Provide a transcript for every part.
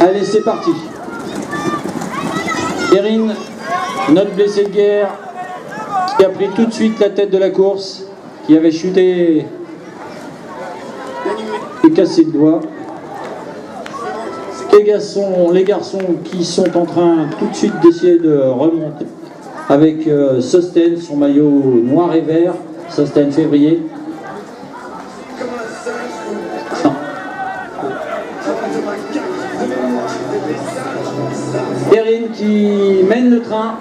Allez, c'est parti. Erin, notre blessé de guerre, qui a pris tout de suite la tête de la course, qui avait chuté et cassé le doigt. Les garçons qui sont en train tout de suite d'essayer de remonter avec Sosten, son maillot noir et vert, Sosten février. Non. Erin qui mène le train,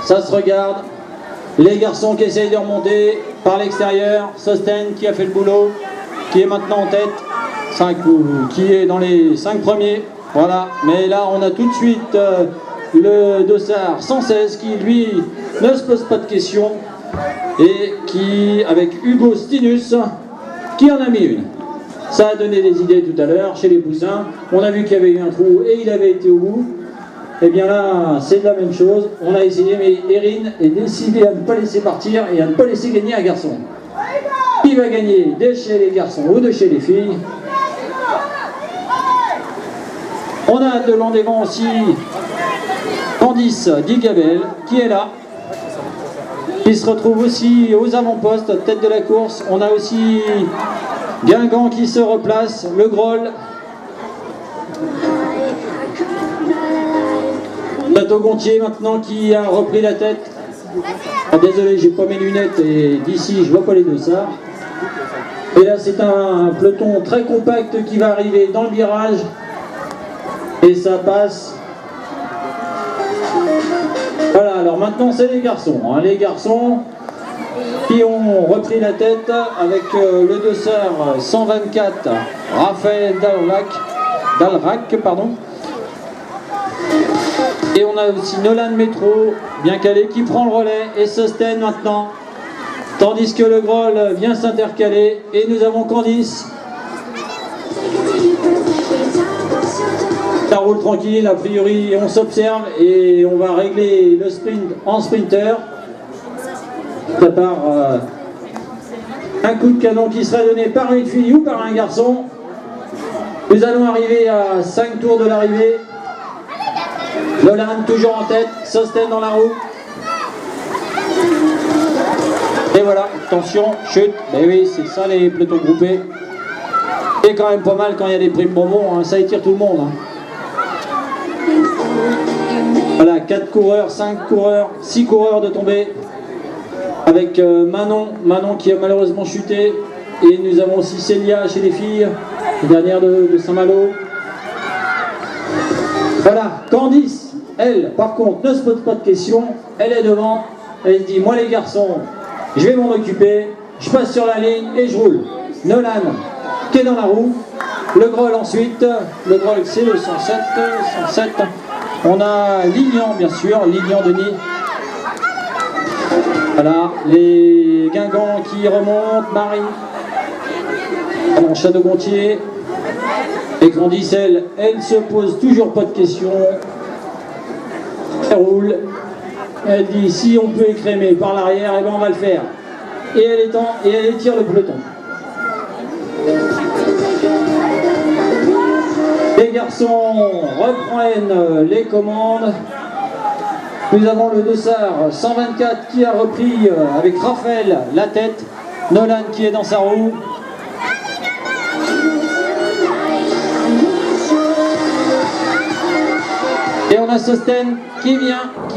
ça se regarde. Les garçons qui essayent de remonter par l'extérieur, Sosten qui a fait le boulot, qui est maintenant en tête, qui est dans les 5 premiers. Voilà, mais là on a tout de suite le dossard 116 qui lui ne se pose pas de questions et qui, avec Hugo Stinus, qui en a mis une. Ça a donné des idées tout à l'heure chez les poussins. On a vu qu'il y avait eu un trou et il avait été au bout. Et bien là, c'est la même chose. On a essayé, mais Erin est décidé à ne pas laisser partir et à ne pas laisser gagner un garçon. Qui va gagner de chez les garçons ou de chez les filles? On a de l'an des vents aussi Candice Digabel qui est là, qui se retrouve aussi aux avant-postes, tête de la course. On a aussi Guingamp qui se replace, Le Groll, Château-Gontier maintenant qui a repris la tête. Oh, désolé, j'ai pas mes lunettes et d'ici je vois pas les dossards. Et là c'est un peloton très compact qui va arriver dans le virage. Et ça passe. Voilà, alors maintenant c'est les garçons. Hein. Les garçons qui ont repris la tête avec le dossard 124, Raphaël Dalrac, pardon. Et on a aussi Nolan Métro, bien calé, qui prend le relais, et Sosten maintenant. Tandis que Le Groll vient s'intercaler, et nous avons Candice. Ça roule tranquille, a priori on s'observe et on va régler le sprint en sprinter. On prépare un coup de canon qui sera donné par une fille ou par un garçon. Nous allons arriver à 5 tours de l'arrivée. Nolan toujours en tête, Sosten dans la roue. Et voilà, attention, chute. Mais oui, c'est ça les pelotons groupés. C'est quand même pas mal quand il y a des primes bonbons, hein, ça étire tout le monde. Hein. Voilà, 4 coureurs, 5 coureurs, 6 coureurs de tombée. Avec Manon qui a malheureusement chuté. Et nous avons aussi Célia chez les filles, la dernière de Saint-Malo. Voilà, Candice, elle, par contre, ne se pose pas de questions. Elle est devant, elle se dit, moi les garçons, je vais m'en occuper. Je passe sur la ligne et je roule. Nolan, qui est dans la roue. Le Groll ensuite. Le Groll, c'est le 107. On a Lilian, bien sûr, Lilian Denis. Voilà, les Guingamp qui remontent, Marie. Alors, Château-Gontier. Et Candice, elle se pose toujours pas de questions. Elle roule. Elle dit, si on peut écrémer par l'arrière, eh ben on va le faire. Et elle étire le peloton. Les garçons reprennent les commandes. Nous avons le dossard 124 qui a repris avec Raphaël la tête. Nolan qui est dans sa roue. Et on a Sosten qui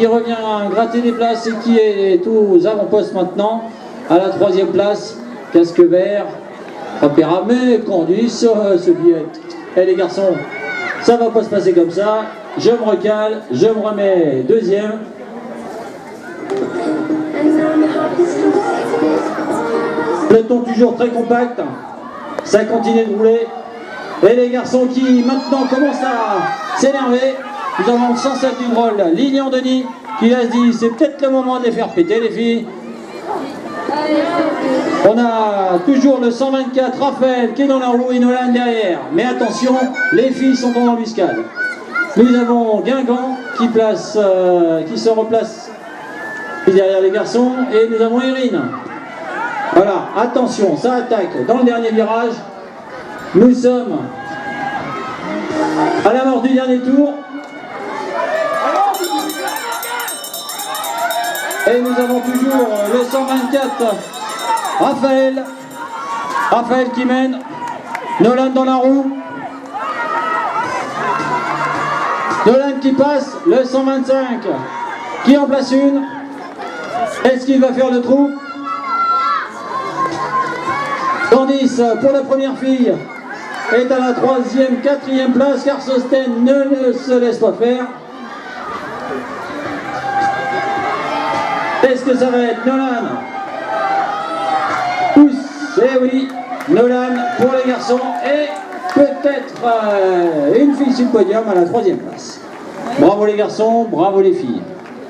revient gratter des places et qui est aux avant-postes maintenant. À la 3e place, casque vert. Opéra, mais Candice, ce billet. Eh les garçons, ça va pas se passer comme ça. Je me recale, je me remets 2e. Peloton toujours très compact. Ça continue de rouler. Et les garçons qui maintenant commencent à s'énerver. Nous avons le 107 du Groll, Lilian Denis, qui là se dit c'est peut-être le moment de les faire péter les filles. On a toujours le 124 Raphaël qui est dans la roue et Nolan derrière. Mais attention, les filles sont en embuscade. Nous avons Guingamp qui se replace derrière les garçons. Et nous avons Erin. Voilà, attention, ça attaque dans le dernier virage. Nous sommes À la mort du dernier tour. Et nous avons toujours le 124, Raphaël. Raphaël qui mène. Nolan dans la roue. Nolan qui passe, le 125 qui en place une. Est-ce qu'il va faire le trou? Candice, pour la première fille, est à la 3e, 4e place, car Sosten ne se laisse pas faire. Est-ce que ça va être Nolan? Eh oui, Nolan pour les garçons et peut-être une fille sur le podium à la 3e place. Bravo les garçons, bravo les filles.